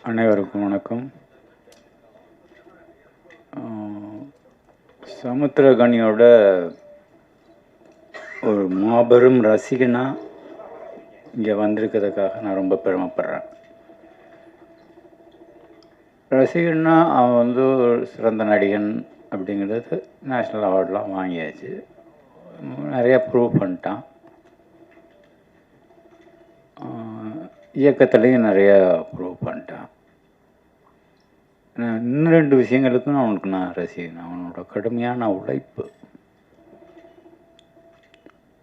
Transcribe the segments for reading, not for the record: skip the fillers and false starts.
அனைவருக்கும் வணக்கம். சமுத்திரகனியோட ஒரு மாபெரும் ரசிகனாக இங்கே வந்திருக்கிறதுக்காக நான் ரொம்ப பெருமைப்படுறேன். ரசிகன்னா அவன் வந்து ஒரு சிறந்த நடிகன் அப்படிங்கிறது நேஷ்னல் அவார்டெலாம் வாங்கியாச்சு, நிறையா ப்ரூவ் பண்ணிட்டான். இயக்கத்துலேயும் நிறையா ப்ரூவ் பண்ணிட்டான். இன்னும் 2 விஷயங்களுக்கும் அவனுக்கு நான் ரசிகன். அவனோட கடுமையான உழைப்பு.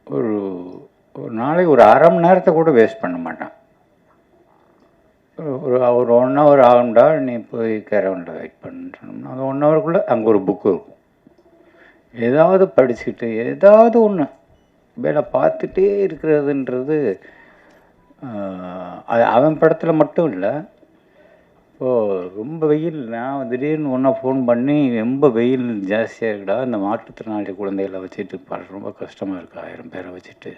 ஒரு நாளைக்கு ஒரு அரை மணி நேரத்தை கூட வேஸ்ட் பண்ண மாட்டான். ஒரு 1 ஹவர் ஆகும்டா நீ போய் கேரவனில் வெயிட் பண்ணுன்னு சொன்னோம்னா அது 1 ஹவருக்குள்ளே அங்கே ஒரு புக்கு இருக்கும். ஏதாவது படிச்சுக்கிட்டு ஏதாவது ஒன்று வேலை பார்த்துட்டே இருக்கிறதுன்றது அது அவன் படத்தில் மட்டும் இல்லை. இப்போது ரொம்ப வெயில், நான் திடீர்னு ஒன்றா ஃபோன் பண்ணி ரொம்ப வெயில் ஜாஸ்தியாக இருக்குடா, இந்த மாற்றுத்திறனாளி குழந்தைகளை வச்சுட்டு ரொம்ப கஷ்டமாக இருக்குது, 1000 பேரை வச்சுட்டு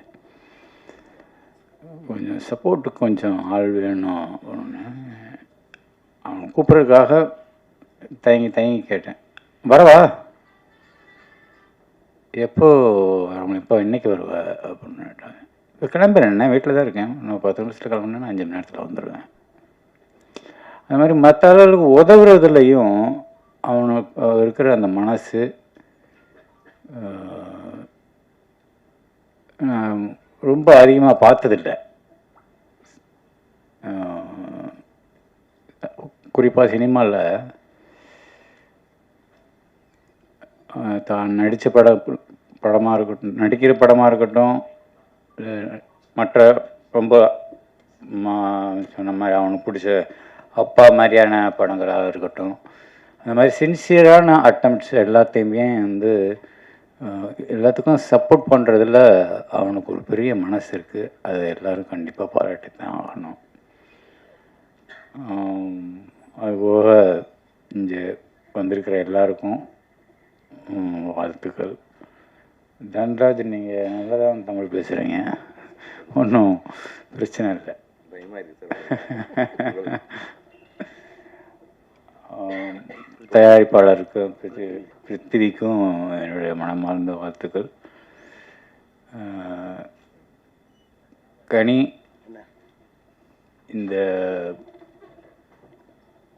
கொஞ்சம் சப்போர்ட்டுக்கு கொஞ்சம் ஆள் வேணும் ஒன்று. அவன் கூப்பிட்றதுக்காக தயங்கி கேட்டேன், வரவா, எப்போ இன்றைக்கி வருவா அப்படின்னு கேட்டாங்க. இப்போ கிளம்புறேன், வீட்டில் தான் இருக்கேன், இன்னும் 10 நிமிஷத்தில் கிளம்புனேன்னா 5 மணி நேரத்தில் வந்துடுவேன். அது மாதிரி மற்ற ஆளுகளுக்கு உதவுறதுலையும் அவனுக்கு இருக்கிற அந்த மனசு ரொம்ப அதிகமாக பார்த்ததில்லை. குறிப்பாக சினிமாவில் தான் நடித்த படமாக இருக்கட்டும், நடிக்கிற படமாக இருக்கட்டும், மற்ற ரொம்ப சொன்ன மாதிரி அவனுக்கு பிடிச்ச அப்பா மாதிரியான படங்களாக இருக்கட்டும், அந்த மாதிரி சின்சியரான அட்டம்ப்ட்ஸ் எல்லாத்தையுமே வந்து எல்லாத்துக்கும் சப்போர்ட் பண்ணுறதுல அவனுக்கு ஒரு பெரிய மனசு இருக்குது. அதை எல்லோரும் கண்டிப்பாக பாராட்டி தான் ஆகணும். அதுபோக இங்கே வந்திருக்கிற எல்லாருக்கும் வாழ்த்துக்கள். தன்ராஜ், நீங்கள் நல்லா தான் தமிழ் பேசுகிறீங்க, ஒன்றும் பிரச்சனை இல்லை. தயாரிப்பாளருக்கு பிருத்திவிக்கும் என்னுடைய மனமார்ந்த வாழ்த்துக்கள். கனி,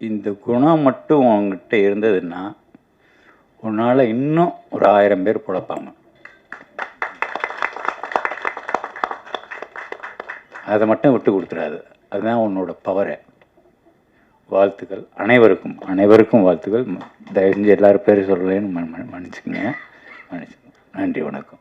இந்த குணம் மட்டும் அவங்ககிட்ட இருந்ததுன்னா உன்னால் இன்னும் ஒரு 1000 பேர் பிழைப்பாங்க. அதை மட்டும் விட்டு கொடுத்துடாது, அதுதான் உன்னோட பவரை. வாழ்த்துக்கள் அனைவருக்கும் வாழ்த்துக்கள். தயவு செஞ்சு எல்லாரும் பேர் சொல்லலைன்னு மன்னிச்சுக்கோங்க. நன்றி, வணக்கம்.